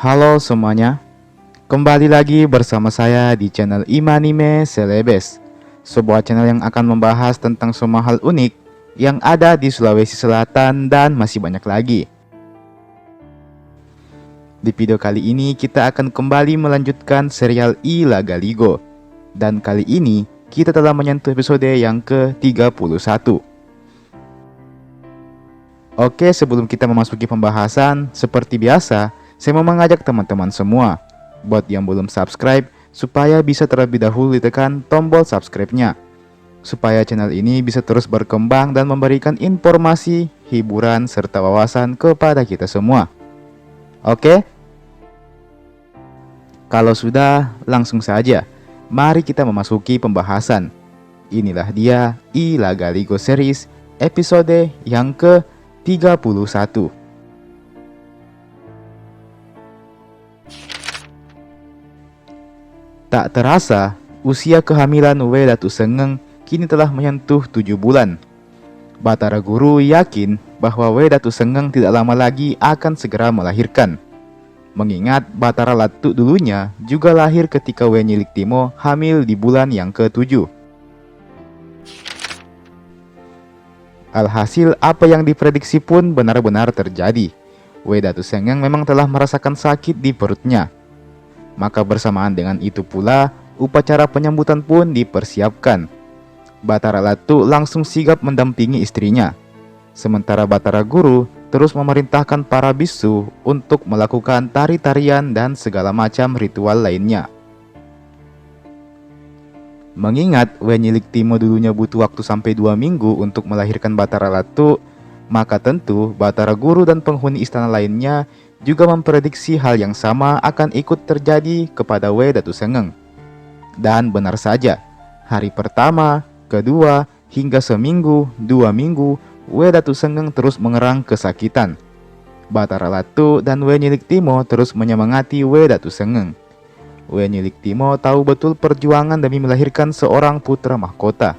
Halo semuanya, kembali lagi bersama saya di channel Imanime Celebes, sebuah channel yang akan membahas tentang semua hal unik yang ada di Sulawesi Selatan dan masih banyak lagi. Di video kali ini kita akan kembali melanjutkan serial I Lagaligo, dan kali ini kita telah menyentuh episode yang ke-31. Oke, sebelum kita memasuki pembahasan, seperti biasa, saya mau mengajak teman-teman semua buat yang belum subscribe supaya bisa terlebih dahulu ditekan tombol subscribe-nya, supaya channel ini bisa terus berkembang dan memberikan informasi, hiburan, serta wawasan kepada kita semua. Oke? Kalau sudah, langsung saja. Mari kita memasuki pembahasan. Inilah dia I Lagaligo Series episode yang ke-31. Tak terasa, usia kehamilan We Datu Sengeng kini telah menyentuh 7 bulan. Batara Guru yakin bahwa We Datu Sengeng tidak lama lagi akan segera melahirkan. Mengingat Batara Latu dulunya juga lahir ketika We Nyilik Timo hamil di bulan yang ke-7. Alhasil apa yang diprediksi pun benar-benar terjadi. We Datu Sengeng memang telah merasakan sakit di perutnya. Maka bersamaan dengan itu pula, upacara penyambutan pun dipersiapkan. Batara Latu langsung sigap mendampingi istrinya. Sementara Batara Guru terus memerintahkan para bisu untuk melakukan tari-tarian dan segala macam ritual lainnya. Mengingat We Nyilik Timo dulunya butuh waktu sampai 2 minggu untuk melahirkan Batara Latu, maka tentu Batara Guru dan penghuni istana lainnya juga memprediksi hal yang sama akan ikut terjadi kepada We Datu Sengeng. Dan benar saja, hari pertama, kedua, hingga seminggu, 2 minggu, We Datu Sengeng terus mengerang kesakitan. Batara Latu dan We Nyilik Timo terus menyemangati We Datu Sengeng. We Nyilik Timo tahu betul perjuangan demi melahirkan seorang putra mahkota.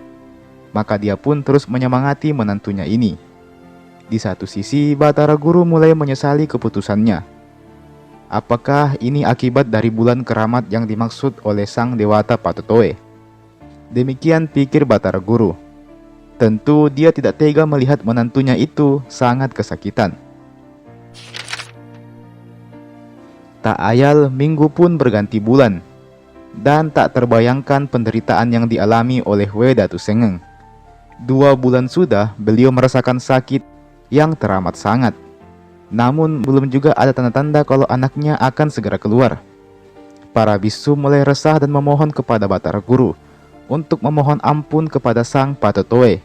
Maka dia pun terus menyemangati menantunya ini. Di satu sisi, Batara Guru mulai menyesali keputusannya. Apakah ini akibat dari bulan keramat yang dimaksud oleh sang Dewata Patotoe? Demikian pikir Batara Guru. Tentu dia tidak tega melihat menantunya itu sangat kesakitan. Tak ayal, minggu pun berganti bulan. Dan tak terbayangkan penderitaan yang dialami oleh We Datu Sengeng. 2 bulan sudah beliau merasakan sakit yang teramat sangat. Namun belum juga ada tanda-tanda kalau anaknya akan segera keluar. Para bisu mulai resah dan memohon kepada Batara Guru untuk memohon ampun kepada sang Patotoe.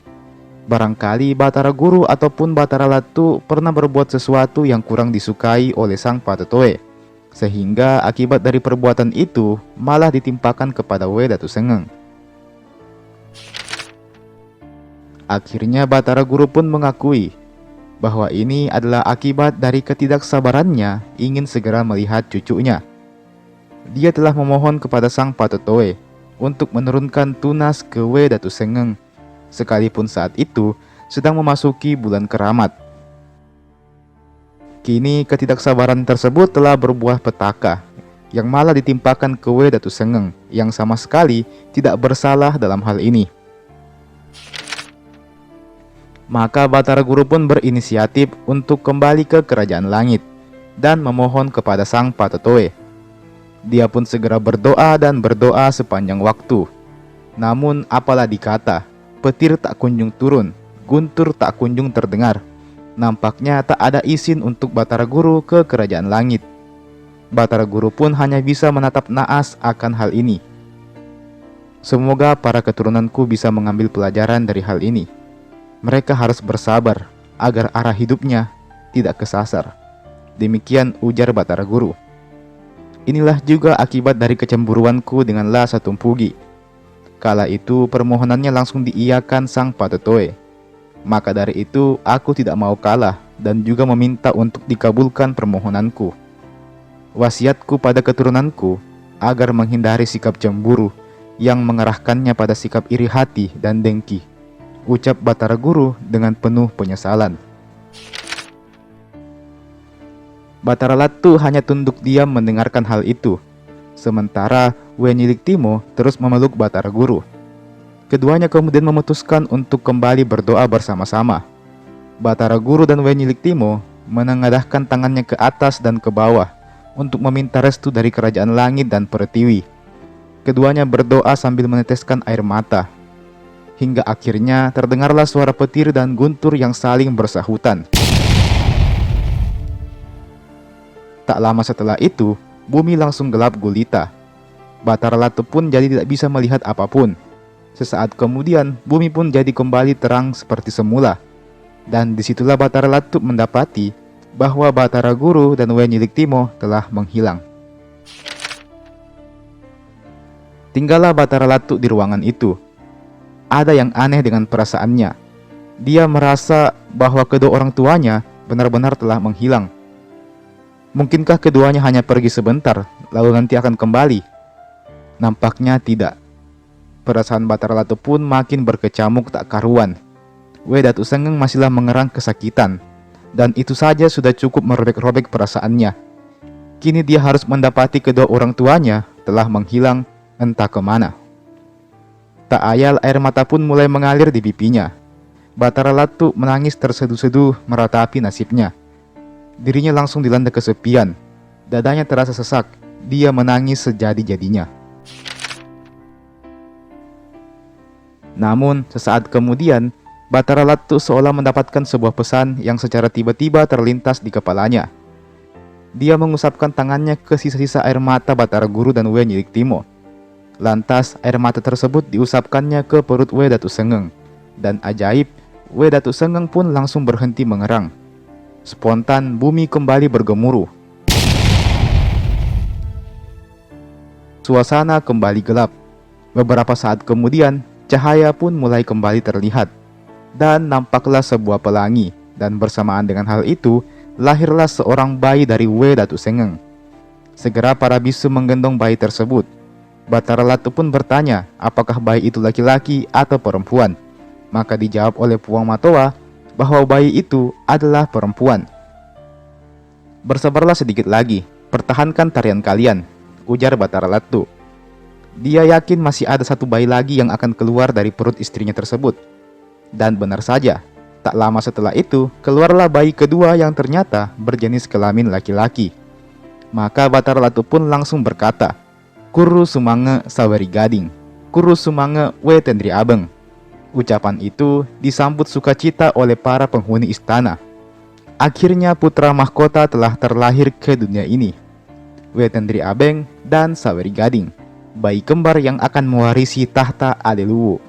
Barangkali Batara Guru ataupun Batara Latu pernah berbuat sesuatu yang kurang disukai oleh sang Patotoe, sehingga akibat dari perbuatan itu malah ditimpakan kepada We Datu Sengeng. Akhirnya Batara Guru pun mengakui bahwa ini adalah akibat dari ketidaksabarannya ingin segera melihat cucunya. Dia telah memohon kepada sang Patotoe untuk menurunkan tunas ke We Datu Sengeng, sekalipun saat itu sedang memasuki bulan keramat. Kini ketidaksabaran tersebut telah berbuah petaka, yang malah ditimpakan ke We Datu Sengeng yang sama sekali tidak bersalah dalam hal ini. Maka Batara Guru pun berinisiatif untuk kembali ke kerajaan langit dan memohon kepada sang Patotoe. Dia pun segera berdoa dan berdoa sepanjang waktu. Namun apalah dikata, petir tak kunjung turun, guntur tak kunjung terdengar. Nampaknya tak ada izin untuk Batara Guru ke kerajaan langit. Batara Guru pun hanya bisa menatap naas akan hal ini. Semoga para keturunanku bisa mengambil pelajaran dari hal ini. Mereka harus bersabar agar arah hidupnya tidak kesasar. Demikian ujar Batara Guru. Inilah juga akibat dari kecemburuanku dengan Lasa Tumpugi. Kala itu permohonannya langsung diiyakan sang Patotoe. Maka dari itu aku tidak mau kalah dan juga meminta untuk dikabulkan permohonanku. Wasiatku pada keturunanku agar menghindari sikap cemburu yang mengarahkannya pada sikap iri hati dan dengki, ucap Batara Guru dengan penuh penyesalan. Batara Latu hanya tunduk diam mendengarkan hal itu. Sementara Wenyilik Timo terus memeluk Batara Guru. Keduanya kemudian memutuskan untuk kembali berdoa bersama-sama. Batara Guru dan Wenyilik Timo menengadahkan tangannya ke atas dan ke bawah untuk meminta restu dari kerajaan langit dan pertiwi. Keduanya berdoa sambil meneteskan air mata. Hingga akhirnya terdengarlah suara petir dan guntur yang saling bersahutan. Tak lama setelah itu, bumi langsung gelap gulita. Batara Latu pun jadi tidak bisa melihat apapun. Sesaat kemudian, bumi pun jadi kembali terang seperti semula. Dan disitulah Batara Latu mendapati bahwa Batara Guru dan Wenyilik Timo telah menghilang. Tinggallah Batara Latu di ruangan itu. Ada yang aneh dengan perasaannya. Dia merasa bahwa kedua orang tuanya benar-benar telah menghilang. Mungkinkah keduanya hanya pergi sebentar, lalu nanti akan kembali? Nampaknya tidak. Perasaan Batara Latu pun makin berkecamuk tak karuan. Datu Sengeng masihlah mengerang kesakitan, dan itu saja sudah cukup merobek-robek perasaannya. Kini dia harus mendapati kedua orang tuanya telah menghilang entah kemana. Tak ayal air mata pun mulai mengalir di pipinya. Batara Latu menangis terseduh-seduh meratapi nasibnya. Dirinya langsung dilanda kesepian. Dadanya terasa sesak. Dia menangis sejadi-jadinya. Namun, sesaat kemudian, Batara Latu seolah mendapatkan sebuah pesan yang secara tiba-tiba terlintas di kepalanya. Dia mengusapkan tangannya ke sisa-sisa air mata Batara Guru dan Wenyilik Timo. Lantas, air mata tersebut diusapkannya ke perut Datu Sengeng. Dan ajaib, Datu Sengeng pun langsung berhenti mengerang. Spontan, bumi kembali bergemuruh. Suasana kembali gelap. Beberapa saat kemudian, cahaya pun mulai kembali terlihat. Dan nampaklah sebuah pelangi. Dan bersamaan dengan hal itu, lahirlah seorang bayi dari Datu Sengeng. Segera para bisu menggendong bayi tersebut. Batara Latu pun bertanya apakah bayi itu laki-laki atau perempuan. Maka dijawab oleh Puang Matoa bahwa bayi itu adalah perempuan. "Bersabarlah sedikit lagi, pertahankan tarian kalian," ujar Batara Latu. Dia yakin masih ada satu bayi lagi yang akan keluar dari perut istrinya tersebut. Dan benar saja, tak lama setelah itu keluarlah bayi kedua yang ternyata berjenis kelamin laki-laki. Maka Batara Latu pun langsung berkata, "Kuru Sumange Saweri Gading, Kuru Sumange Tendri Abeng." Ucapan itu disambut sukacita oleh para penghuni istana. Akhirnya putra mahkota telah terlahir ke dunia ini. Tendri Abeng dan Saweri Gading, bayi kembar yang akan mewarisi tahta Aleluwu.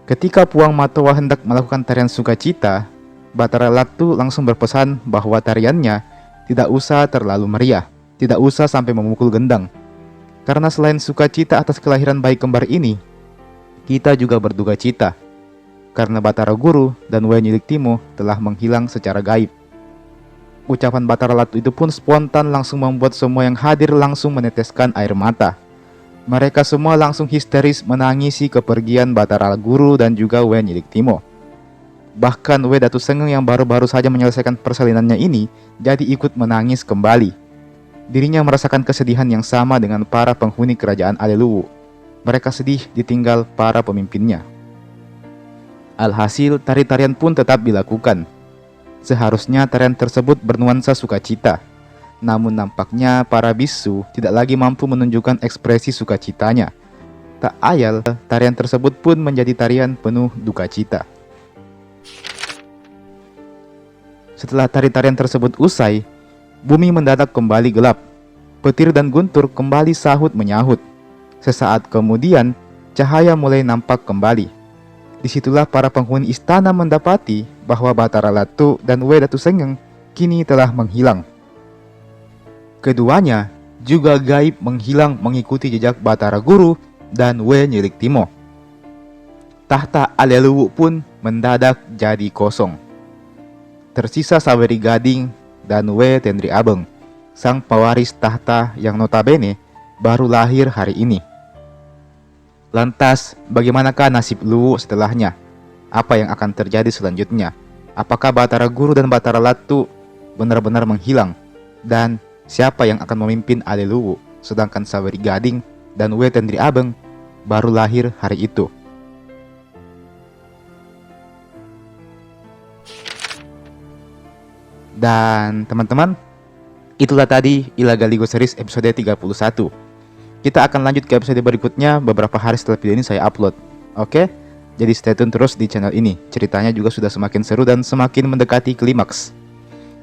Ketika Puang Matoa hendak melakukan tarian sukacita, Batara Latu langsung berpesan bahwa tariannya tidak usah terlalu meriah, tidak usah sampai memukul gendang. Karena selain sukacita atas kelahiran bayi kembar ini, kita juga berduka cita karena Batara Guru dan Wenyilik Timo telah menghilang secara gaib. Ucapan Batara Latu itu pun spontan langsung membuat semua yang hadir langsung meneteskan air mata. Mereka semua langsung histeris menangisi kepergian Batara Guru dan juga Wenyilik Timo. Bahkan Datu Sengeng yang baru-baru saja menyelesaikan persalinannya ini jadi ikut menangis kembali. Dirinya merasakan kesedihan yang sama dengan para penghuni kerajaan Aleluwu. Mereka sedih ditinggal para pemimpinnya. Alhasil, tari-tarian pun tetap dilakukan. Seharusnya tarian tersebut bernuansa sukacita. Namun nampaknya para bisu tidak lagi mampu menunjukkan ekspresi sukacitanya. Tak ayal, tarian tersebut pun menjadi tarian penuh duka cita. Setelah tari-tarian tersebut usai, bumi mendadak kembali gelap. Petir dan guntur kembali sahut-menyahut. Sesaat kemudian, cahaya mulai nampak kembali. Disitulah para penghuni istana mendapati bahwa Batara Latu dan Datu Sengeng kini telah menghilang. Keduanya juga gaib menghilang mengikuti jejak Batara Guru dan Wenyilik Timo. Tahta Aleluwu pun mendadak jadi kosong. Tersisa Saweri Gading dan Tendri Abeng, sang pewaris tahta yang notabene baru lahir hari ini. Lantas, bagaimanakah nasib Luwu setelahnya? Apa yang akan terjadi selanjutnya? Apakah Batara Guru dan Batara Latu benar-benar menghilang. Dan siapa yang akan memimpin Aleluwu, sedangkan Saweri Gading dan Wetendri Abeng baru lahir hari itu. Dan teman-teman, itulah tadi Ilagaligo Series episode 31. Kita akan lanjut ke episode berikutnya beberapa hari setelah video ini saya upload. Oke? Jadi stay tune terus di channel ini. Ceritanya juga sudah semakin seru dan semakin mendekati klimaks.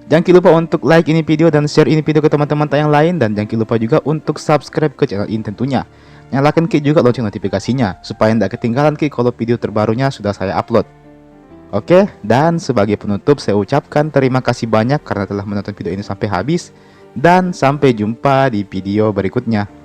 Jangan lupa untuk like ini video dan share ini video ke teman-teman yang lain. Dan jangan lupa juga untuk subscribe ke channel ini tentunya. Nyalakan juga lonceng notifikasinya supaya tidak ketinggalan kalau video terbarunya sudah saya upload. Oke, dan sebagai penutup saya ucapkan terima kasih banyak karena telah menonton video ini sampai habis. Dan sampai jumpa di video berikutnya.